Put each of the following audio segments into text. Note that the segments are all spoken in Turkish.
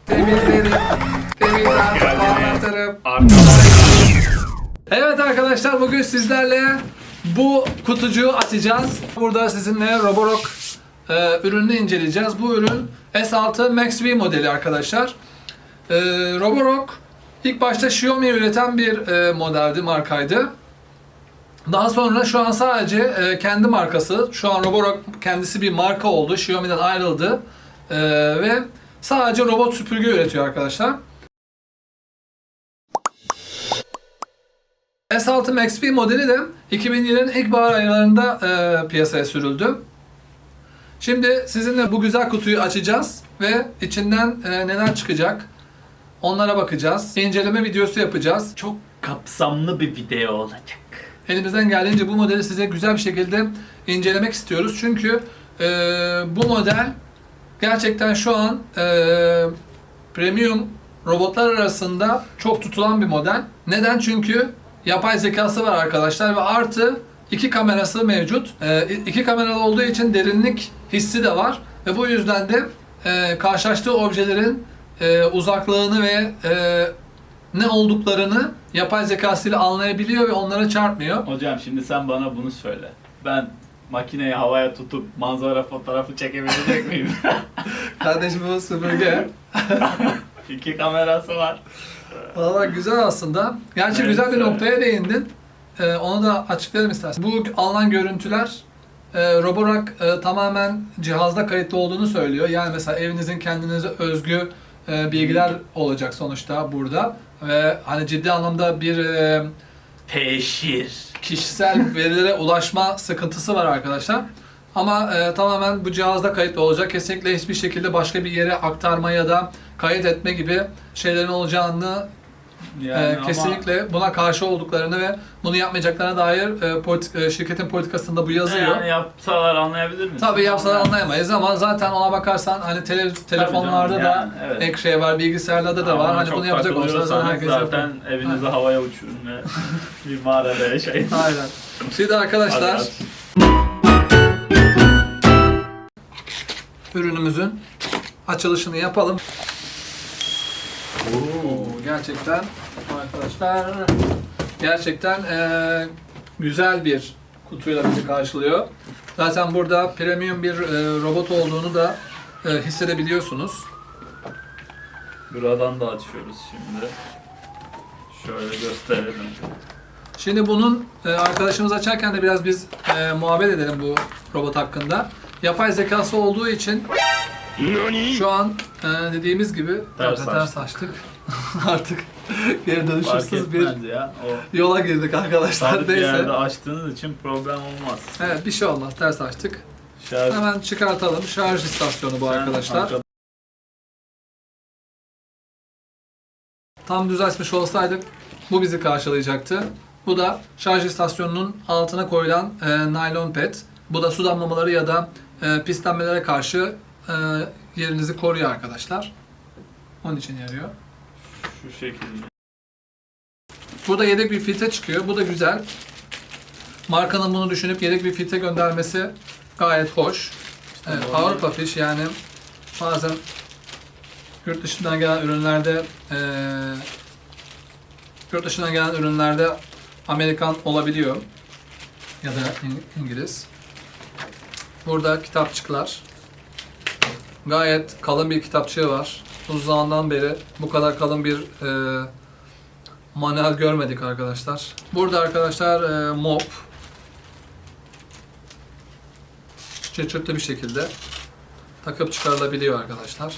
Temizlerim, anlatırım. Evet arkadaşlar, bugün sizlerle bu kutucuğu açacağız. Burada sizinle Roborock ürününü inceleyeceğiz. Bu ürün S6 Max V modeli arkadaşlar. Roborock ilk başta Xiaomi üreten bir modeldi, markaydı. Daha sonra şu an sadece kendi markası, şu an Roborock kendisi bir marka oldu, Xiaomi'den ayrıldı ve sadece robot süpürge üretiyor arkadaşlar. S6 Max V modeli de 2020'nin ilk bahar aylarında piyasaya sürüldü. Şimdi sizinle bu güzel kutuyu açacağız ve içinden neler çıkacak onlara bakacağız. İnceleme videosu yapacağız. Çok kapsamlı bir video olacak. Elimizden geldiğince bu modeli size güzel bir şekilde incelemek istiyoruz. Çünkü bu model gerçekten şu an premium robotlar arasında çok tutulan bir model. Neden? Çünkü yapay zekası var arkadaşlar ve artı iki kamerası mevcut. İki kameralı olduğu için derinlik hissi de var ve bu yüzden de karşılaştığı objelerin uzaklığını ve ne olduklarını yapay zekasıyla anlayabiliyor ve onlara çarpmıyor. Hocam şimdi sen bana bunu söyle. Ben makineyi havaya tutup manzara fotoğrafı çekebilecek miyim? Kardeşim, bu süpürge. İki kamerası var. Valla güzel aslında. Gerçi Evet, güzel bir evet. noktaya değindin. Onu da açıklayalım istersen. Bu alınan görüntüler Roborock tamamen cihazda kayıtlı olduğunu söylüyor. Yani mesela evinizin kendinize özgü bilgiler olacak sonuçta burada. Ve hani ciddi anlamda bir Teşhir. kişisel verilere ulaşma sıkıntısı var arkadaşlar. Ama tamamen bu cihazda kayıtlı olacak. Kesinlikle hiçbir şekilde başka bir yere aktarma ya da kayıt etme gibi şeylerin olacağını kesinlikle buna karşı olduklarını ve bunu yapmayacaklarına dair şirketin politikasında bu yazıyor. Yani yapsalar anlayabilir misin? Tabii yapsalar anlayamayız ama zaten ona bakarsan hani telefonlarda canım, da yani, evet. ek şey var, bilgisayarlarda da var. Ama hani çok bunu yapacak olsalar takılıyorsanız herkes zaten yapar. evinizi havaya uçurun ve bir mağarada yaşayın. Aynen. Şimdi arkadaşlar Hadi. ürünümüzün açılışını yapalım. Gerçekten arkadaşlar gerçekten güzel bir kutuyla bizi karşılıyor. Zaten burada premium bir robot olduğunu da hissedebiliyorsunuz. Buradan da açıyoruz şimdi. Şöyle gösterelim. Şimdi bunun arkadaşımız açarken de biraz biz muhabbet edelim bu robot hakkında. Yapay zekası olduğu için şu an dediğimiz gibi ters açtık. Artık geri Fark dönüşümsüz bir etmez ya. O yola girdik arkadaşlar. sabit bir Neyse. yerde açtığınız için problem olmaz. Evet, bir şey olmaz. Ters açtık. Şarj Hemen çıkartalım. Şarj istasyonu bu arkadaşlar. arkada- Tam düz açmış olsaydık bu bizi karşılayacaktı. Bu da şarj istasyonunun altına koyulan naylon pet. Bu da su damlamaları ya da pislenmelere karşı yerinizi koruyor arkadaşlar. Onun için yarıyor. Şu şekilde. Burada yedek bir filtre çıkıyor. Bu da güzel. Markanın bunu düşünüp yedek bir filtre göndermesi gayet hoş. Evet, Avrupa Fiş, yani bazen yurt dışından gelen ürünlerde Amerikan olabiliyor ya da İngiliz. Burada kitapçıklar. Gayet kalın bir kitapçığı var. Uzun zamandan beri bu kadar kalın bir manuel görmedik arkadaşlar. Burada arkadaşlar mop. Çıtırtı bir şekilde takıp çıkarılabiliyor arkadaşlar.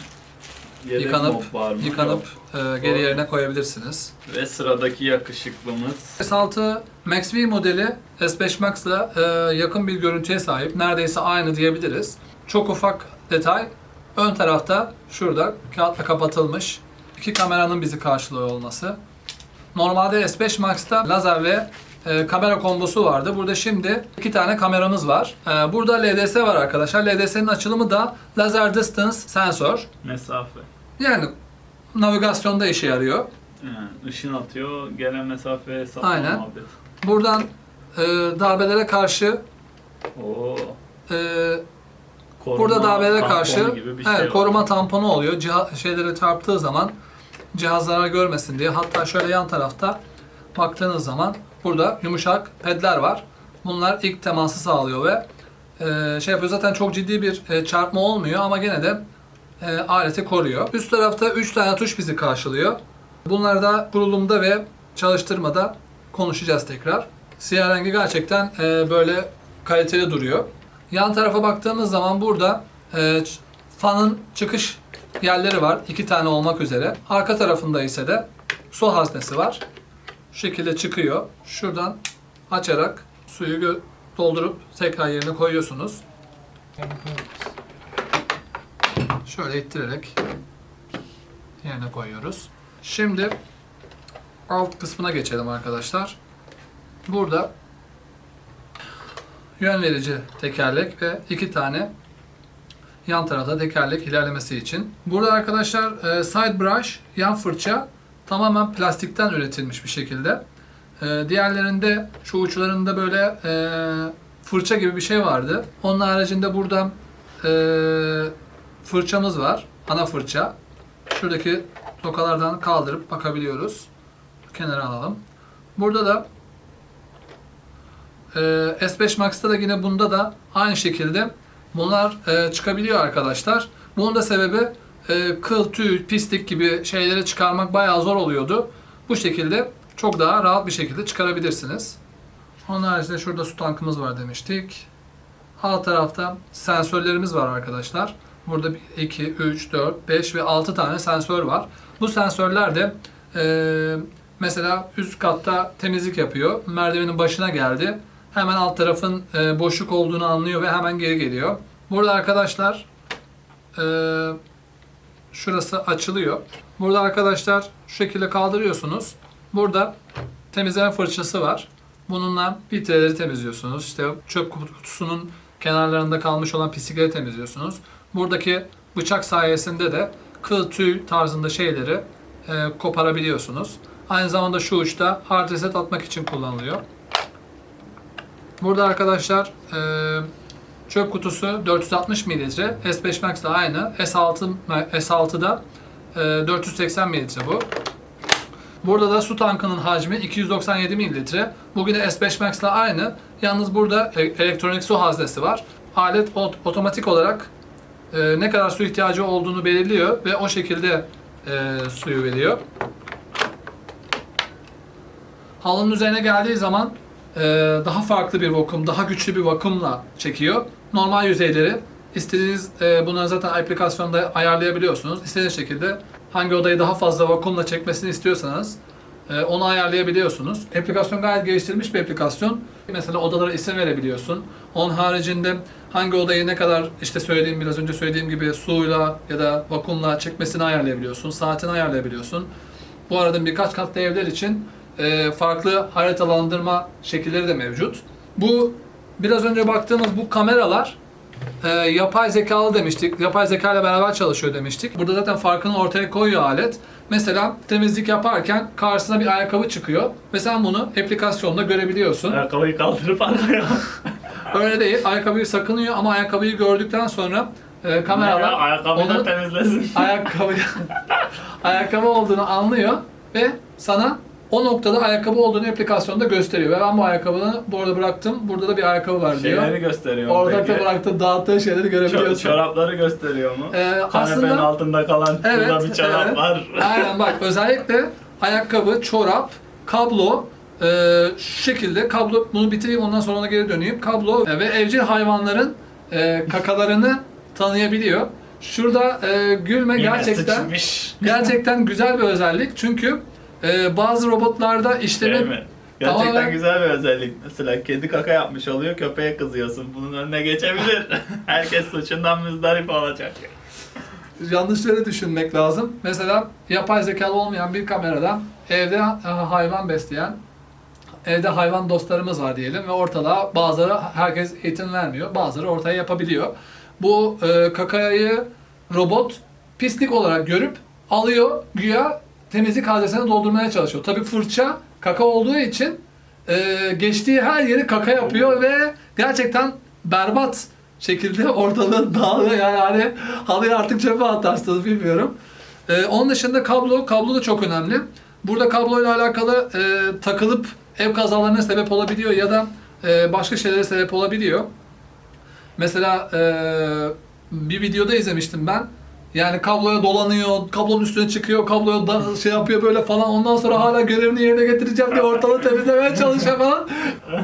Yedek mod var mı? Yıkanıp Yok. geri yerine koyabilirsiniz. Ve sıradaki yakışıklımız. S6 Max V modeli S5 Max ile yakın bir görüntüye sahip. Neredeyse aynı diyebiliriz. Çok ufak detay. Ön tarafta şurada kağıtla kapatılmış iki kameranın bizi karşılıyor olması. Normalde S5 Max'ta lazer ve kamera kombosu vardı. Burada şimdi iki tane kameramız var. Burada LDS var arkadaşlar. LDS'nin açılımı da Laser Distance Sensor. Mesafe. Yani navigasyonda işe yarıyor. Yani ışın atıyor, gelen mesafeye hesaplama Aynen. muhabbet. Buradan darbelere karşı Oo. e, Burada darbelere tamponu karşı gibi bir şey var. koruma tamponu oluyor. Şeylere çarptığı zaman cihaz zarar görmesin diye. Hatta şöyle yan tarafta baktığınız zaman burada yumuşak pedler var. Bunlar ilk teması sağlıyor ve şey yapıyor. Zaten çok ciddi bir çarpma olmuyor ama gene de aleti koruyor. Üst tarafta 3 tane tuş bizi karşılıyor. Bunları da kurulumda ve çalıştırmada konuşacağız tekrar. Siyah rengi gerçekten böyle kaliteli duruyor. Yan tarafa baktığımız zaman burada fanın çıkış yerleri var. 2 tane olmak üzere. Arka tarafında ise de su haznesi var. Şu şekilde çıkıyor. Şuradan açarak suyu doldurup tekrar yerine koyuyorsunuz. Şöyle ittirerek yerine koyuyoruz. Şimdi alt kısmına geçelim arkadaşlar. Burada yön verici tekerlek ve 2 tane yan tarafta tekerlek ilerlemesi için. Burada arkadaşlar side brush, yan fırça tamamen plastikten üretilmiş bir şekilde. Diğerlerinde şu uçlarında böyle fırça gibi bir şey vardı. Onun haricinde burada fırçamız var. Ana fırça. Şuradaki tokalardan kaldırıp bakabiliyoruz. Kenara alalım. Burada da S5 Max'ta da yine bunda da aynı şekilde bunlar çıkabiliyor arkadaşlar. Bunun da sebebi kıl, tüy, pislik gibi şeyleri çıkarmak bayağı zor oluyordu. Bu şekilde çok daha rahat bir şekilde çıkarabilirsiniz. Onun haricinde şurada su tankımız var demiştik. Alt tarafta sensörlerimiz var arkadaşlar. Burada 1, 2, 3, 4, 5 ve 6 tane sensör var. Bu sensörler de mesela üst katta temizlik yapıyor. Merdivenin başına geldi. Hemen alt tarafın boşluk olduğunu anlıyor ve hemen geri geliyor. Burada arkadaşlar şurası açılıyor. Burada arkadaşlar şu şekilde kaldırıyorsunuz. Burada temizleme fırçası var. Bununla filtreleri temizliyorsunuz. İşte çöp kutusunun kenarlarında kalmış olan pislikleri temizliyorsunuz. Buradaki bıçak sayesinde de kıl, tüy tarzında şeyleri koparabiliyorsunuz. Aynı zamanda şu uçta hard reset atmak için kullanılıyor. Burada arkadaşlar çöp kutusu 460 mililitre. S5 Max da aynı. S6'da 480 mililitre bu. Burada da su tankının hacmi 297 mililitre. Bu yine S5 Max ile aynı. Yalnız burada elektronik su haznesi var. Alet otomatik olarak ne kadar su ihtiyacı olduğunu belirliyor ve o şekilde suyu veriyor. Halının üzerine geldiği zaman daha farklı bir vakum, daha güçlü bir vakumla çekiyor. Normal yüzeyleri istediğiniz, bunları zaten aplikasyonda ayarlayabiliyorsunuz. İstediğiniz şekilde hangi odayı daha fazla vakumla çekmesini istiyorsanız onu ayarlayabiliyorsunuz. Aplikasyon gayet geliştirilmiş bir aplikasyon. Mesela odalara isim verebiliyorsun. Onun haricinde hangi odayı ne kadar işte biraz önce söylediğim gibi suyla ya da vakumla çekmesini ayarlayabiliyorsun. Saatini ayarlayabiliyorsun. Bu arada birkaç katlı evler için farklı haritalandırma şekilleri de mevcut. Bu biraz önce baktığımız bu kameralar yapay zekalı demiştik. Yapay zeka ile beraber çalışıyor demiştik. Burada zaten farkını ortaya koyuyor alet. Mesela temizlik yaparken karşısına bir ayakkabı çıkıyor ve sen bunu aplikasyonda görebiliyorsun. Ayakkabıyı kaldırıp alıyor. Öyle değil. Ayakkabıyı sakınıyor ama ayakkabıyı gördükten sonra kameralar ayakkabıyı da onu temizlesin. ayakkabı olduğunu anlıyor ve sana o noktada ayakkabı olduğunu aplikasyonda gösteriyor. Ve ben bu ayakkabını bu arada bıraktım. Burada da bir ayakkabı var diyor. Şeyleri gösteriyor. Orada da bıraktığı, dağıttığı şeyleri görebiliyorsun. Çorapları gösteriyor mu? Aslında Kanepenin altında kalan burada bir çorap var. Aynen bak, özellikle ayakkabı, çorap, kablo, şu şekilde kablo, bunu bitireyim ondan sonra ona geri döneyim. Kablo ve evcil hayvanların kakalarını tanıyabiliyor. Şurada gülme gerçekten güzel bir özellik çünkü bazı robotlarda işlemi Değil mi? Gerçekten tamamen güzel bir özellik. Mesela kedi kaka yapmış oluyor, köpeğe kızıyorsun. Bunun önüne geçebilir. Herkes suçundan müzdarip olacak. yanlışları düşünmek lazım. Mesela yapay zekalı olmayan bir kameradan evde hayvan besleyen, evde hayvan dostlarımız var diyelim ve ortalığa bazıları herkes eğitim vermiyor, bazıları ortaya yapabiliyor. Bu kakayı robot pislik olarak görüp alıyor, güya temizlik haznesine doldurmaya çalışıyor. Tabii fırça kaka olduğu için geçtiği her yeri kaka yapıyor ve gerçekten berbat şekilde ortalığı dağılıyor. Yani hani halıyı artık çöpe atarsınız bilmiyorum. Onun dışında kablo da çok önemli. Burada kabloyla alakalı takılıp ev kazalarına sebep olabiliyor ya da başka şeylere sebep olabiliyor. Mesela bir videoda izlemiştim ben. Yani kabloya dolanıyor, kablonun üstüne çıkıyor, kabloya şey yapıyor böyle falan. Ondan sonra hala görevini yerine getireceğim diye ortalığı temizlemeye çalışıyor falan.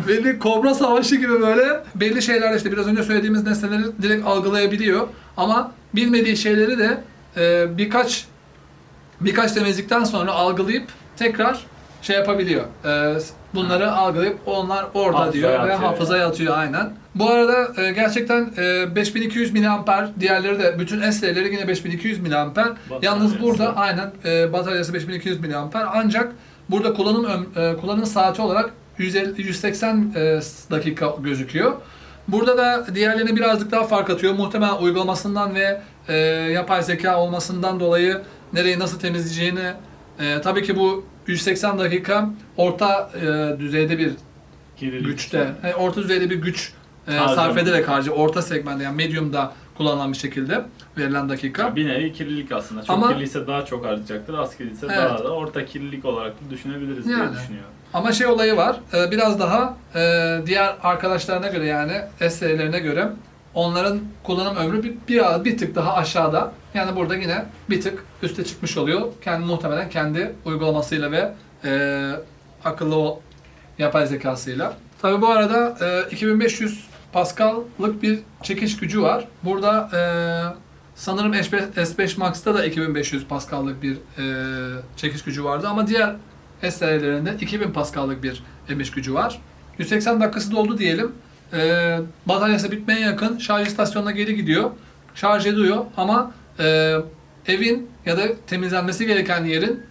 Belli kobra savaşı gibi böyle. Belli şeyler işte biraz önce söylediğimiz nesneleri direkt algılayabiliyor. Ama bilmediği şeyleri de birkaç temizlikten sonra algılayıp tekrar şey yapabiliyor. Bunları algılayıp onlar orada Hafızaya diyor ve atıyor hafızaya atıyor aynen. Bu arada gerçekten 5200 mAh, diğerleri de bütün SL'leri yine 5200 mAh. Yalnız burada aynen bataryası 5200 mAh. Ancak burada kullanım saati olarak 180 dakika gözüküyor. Burada da diğerlerine birazcık daha fark atıyor. Muhtemelen uygulamasından ve yapay zeka olmasından dolayı nereyi nasıl temizleyeceğini tabii ki bu 180 dakika orta düzeyde bir güçte, orta düzeyde bir güç sarf ederek harcıyor. Orta segmentte yani medium'da kullanılan bir şekilde verilen dakika. Bir nevi kirlilik aslında. Çok Ama, kirliyse daha çok harcayacaktır. Az kirliyse evet, daha da orta kirlilik olarak da düşünebiliriz diye düşünüyorum. Ama şey olayı var. Biraz daha diğer arkadaşlarına göre yani SL'lerine göre onların kullanım ömrü bir tık daha aşağıda. Yani burada yine bir tık üste çıkmış oluyor. Muhtemelen kendi uygulamasıyla ve akıllı yapay zekasıyla. Tabii bu arada 2500 Pascal'lık bir çekiş gücü var. Burada sanırım S5 Max'ta da 2500 Pascal'lık bir çekiş gücü vardı ama diğer SL'lerinde 2000 Pascal'lık bir emiş gücü var. 180 dakikası doldu diyelim. Bataryası bitmeye yakın, şarj istasyonuna geri gidiyor. Şarj ediyor ama evin ya da temizlenmesi gereken yerin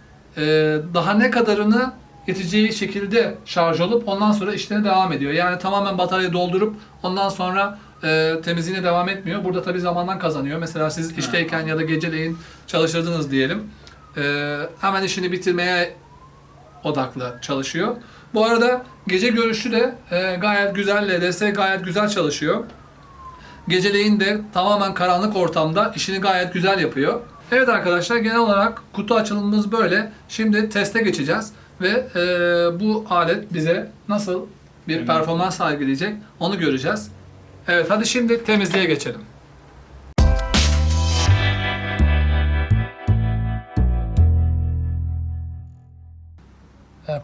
daha ne kadarını yeteceği şekilde şarj olup ondan sonra işlerine devam ediyor. Yani tamamen bataryayı doldurup ondan sonra temizliğine devam etmiyor. Burada tabii zamandan kazanıyor. Mesela siz işteyken ya da geceleyin çalışırdınız diyelim. Hemen işini bitirmeye odaklı çalışıyor. Bu arada gece görüşü de gayet güzel, LDS gayet güzel çalışıyor. Geceleyin de tamamen karanlık ortamda işini gayet güzel yapıyor. Evet arkadaşlar, genel olarak kutu açılımımız böyle. Şimdi teste geçeceğiz ve bu alet bize nasıl bir performans sergileyecek onu göreceğiz. Evet, hadi şimdi temizliğe geçelim.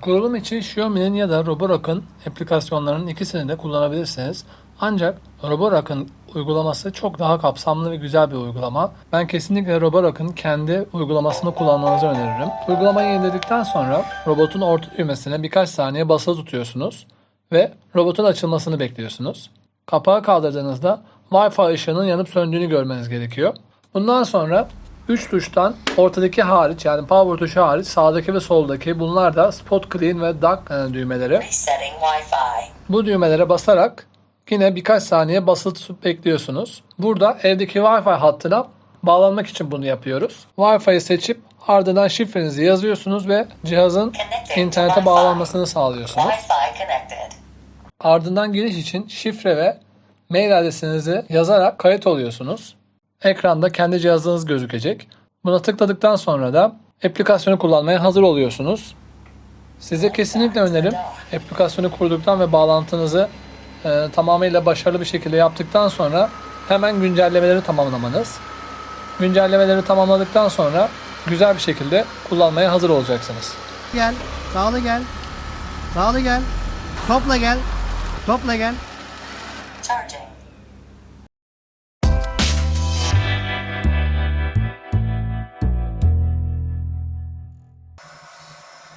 Kurulum için Xiaomi'nin ya da Roborock'un aplikasyonlarının ikisini de kullanabilirsiniz. Ancak Roborock'un uygulaması çok daha kapsamlı ve güzel bir uygulama. Ben kesinlikle Roborock'un kendi uygulamasını kullanmanızı öneririm. Uygulamayı indirdikten sonra robotun orta düğmesine birkaç saniye basılı tutuyorsunuz ve robotun açılmasını bekliyorsunuz. Kapağı kaldırdığınızda Wi-Fi ışığının yanıp söndüğünü görmeniz gerekiyor. Bundan sonra 3 tuştan ortadaki hariç, yani power tuşu hariç sağdaki ve soldaki, bunlar da spot clean ve dock düğmeleri. Bu düğmelere basarak yine birkaç saniye basılı tutup bekliyorsunuz. Burada evdeki Wi-Fi hattına bağlanmak için bunu yapıyoruz. Wi-Fi'yi seçip ardından şifrenizi yazıyorsunuz ve cihazın internete bağlanmasını sağlıyorsunuz. Ardından giriş için şifre ve mail adresinizi yazarak kayıt oluyorsunuz. Ekranda kendi cihazınız gözükecek. Buna tıkladıktan sonra da aplikasyonu kullanmaya hazır oluyorsunuz. Size kesinlikle önerim, aplikasyonu kurduktan ve bağlantınızı tamamıyla başarılı bir şekilde yaptıktan sonra hemen güncellemeleri tamamlamanız. Güncellemeleri tamamladıktan sonra güzel bir şekilde kullanmaya hazır olacaksınız. Gel, sağlı gel, sağlı gel, topla gel, topla gel. Charging.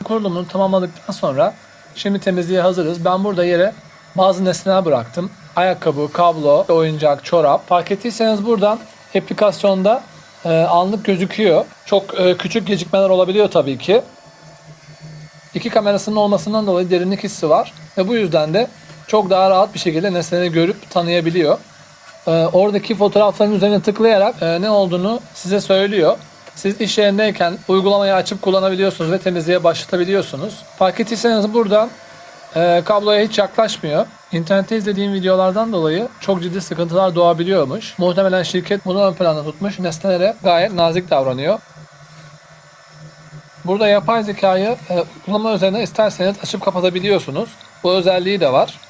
Kurulumunu tamamladıktan sonra şimdi temizliğe hazırız. Ben burada yere bazı nesneler bıraktım. Ayakkabı, kablo, oyuncak, çorap. Fark ettiyseniz buradan aplikasyonda anlık gözüküyor. Çok küçük gecikmeler olabiliyor tabii ki. İki kamerasının olmasından dolayı derinlik hissi var. Ve bu yüzden de çok daha rahat bir şekilde nesneleri görüp tanıyabiliyor. Oradaki fotoğrafların üzerine tıklayarak ne olduğunu size söylüyor. Siz iş yerindeyken uygulamayı açıp kullanabiliyorsunuz ve temizliğe başlatabiliyorsunuz. Fark ettiyseniz burada kabloya hiç yaklaşmıyor. İnternette izlediğim videolardan dolayı çok ciddi sıkıntılar doğabiliyormuş. Muhtemelen şirket bunu ön planda tutmuş, nesnelere gayet nazik davranıyor. Burada yapay zekayı uygulama üzerine isterseniz açıp kapatabiliyorsunuz. Bu özelliği de var.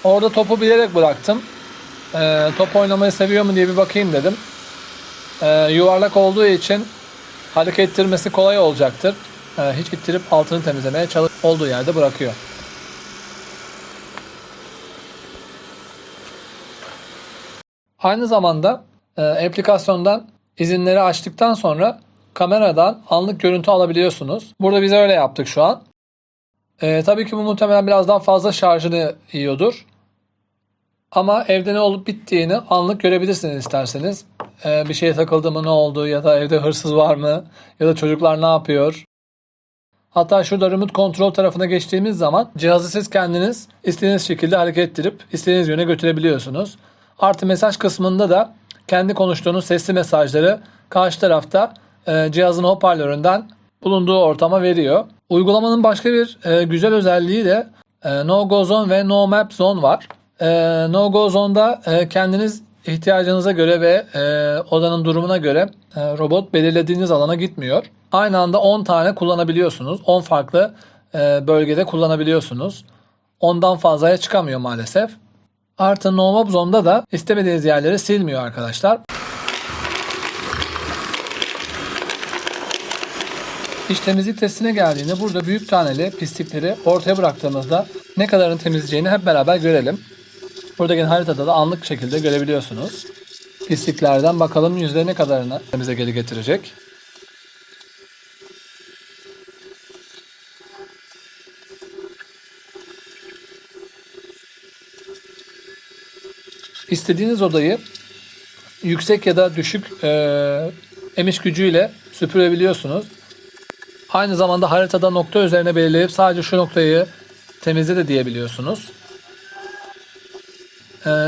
Orada topu bilerek bıraktım. Top oynamayı seviyor mu diye bir bakayım dedim. Yuvarlak olduğu için hareket ettirmesi kolay olacaktır. Hiç ittirip altını temizlemeye olduğu yerde bırakıyor. Aynı zamanda aplikasyondan izinleri açtıktan sonra kameradan anlık görüntü alabiliyorsunuz. Burada biz öyle yaptık şu an. Tabii ki bu muhtemelen birazdan fazla şarjını yiyordur. Ama evde ne olup bittiğini anlık görebilirsiniz isterseniz. Bir şeye takıldı mı, ne oldu, ya da evde hırsız var mı, ya da çocuklar ne yapıyor. Hatta şurada remote kontrol tarafına geçtiğimiz zaman cihazı siz kendiniz istediğiniz şekilde hareket ettirip istediğiniz yöne götürebiliyorsunuz. Artı mesaj kısmında da kendi konuştuğunuz sesli mesajları karşı tarafta cihazın hoparlöründen bulunduğu ortama veriyor. Uygulamanın başka bir güzel özelliği de No Go Zone ve No Map Zone var. No Go Zone'da kendiniz ihtiyacınıza göre ve odanın durumuna göre robot belirlediğiniz alana gitmiyor. Aynı anda 10 tane kullanabiliyorsunuz. 10 farklı bölgede kullanabiliyorsunuz. Ondan fazlaya çıkamıyor maalesef. Artı No Map Zone'da da istemediğiniz yerleri silmiyor arkadaşlar. İş temizlik testine geldiğinde burada büyük taneli pislikleri ortaya bıraktığımızda ne kadarını temizleyeceğini hep beraber görelim. Buradaki haritada da anlık şekilde görebiliyorsunuz. Pisliklerden bakalım yüzde ne kadarını bize geri getirecek. İstediğiniz odayı yüksek ya da düşük emiş gücüyle süpürebiliyorsunuz. Aynı zamanda haritada nokta üzerine belirleyip sadece şu noktayı temizle de diyebiliyorsunuz.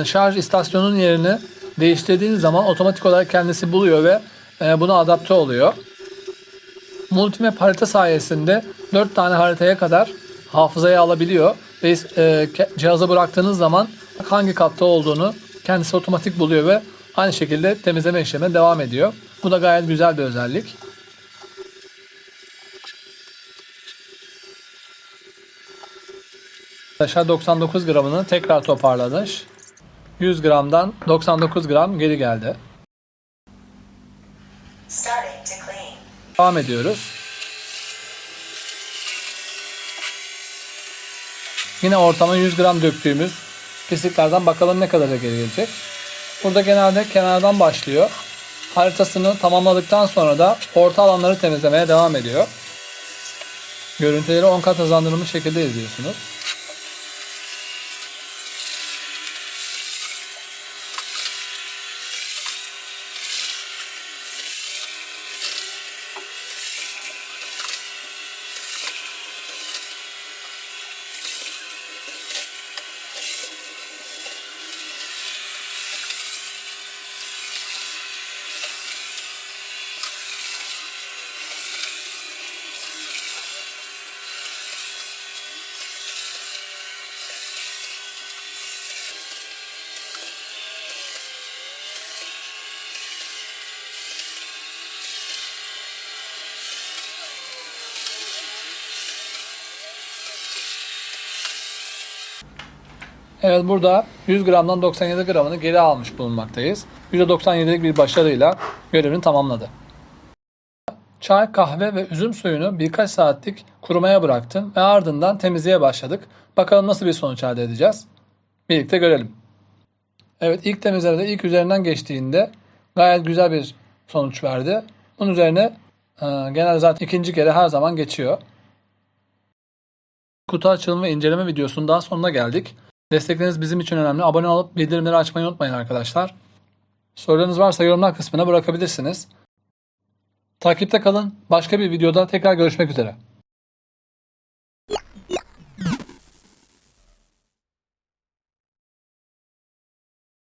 Şarj istasyonunun yerini değiştirdiğiniz zaman otomatik olarak kendisi buluyor ve buna adapte oluyor. Multimap harita sayesinde 4 tane haritaya kadar hafızaya alabiliyor ve cihaza bıraktığınız zaman hangi katta olduğunu kendisi otomatik buluyor ve aynı şekilde temizleme işlemine devam ediyor. Bu da gayet güzel bir özellik. Arkadaşlar 99 gramını tekrar toparlamış. 100 gramdan 99 gram geri geldi. Starting to clean. Devam ediyoruz. Yine ortama 100 gram döktüğümüz pisliklerden bakalım ne kadar geri gelecek. Burada genelde kenardan başlıyor. Haritasını tamamladıktan sonra da orta alanları temizlemeye devam ediyor. Görüntüleri 10 kat hızlandırılmış şekilde izliyorsunuz. Evet, burada 100 gramdan 97 gramını geri almış bulunmaktayız. %97'lik bir başarıyla görevini tamamladı. Çay, kahve ve üzüm suyunu birkaç saatlik kurumaya bıraktım ve ardından temizliğe başladık. Bakalım nasıl bir sonuç elde edeceğiz. Birlikte görelim. Evet, ilk temizlemede ilk üzerinden geçtiğinde gayet güzel bir sonuç verdi. Bunun üzerine genelde zaten ikinci kere her zaman geçiyor. Kutu açılımı ve inceleme videosunun daha sonuna geldik. Destekleriniz bizim için önemli. Abone olup bildirimleri açmayı unutmayın arkadaşlar. Sorularınız varsa yorumlar kısmına bırakabilirsiniz. Takipte kalın. Başka bir videoda tekrar görüşmek üzere.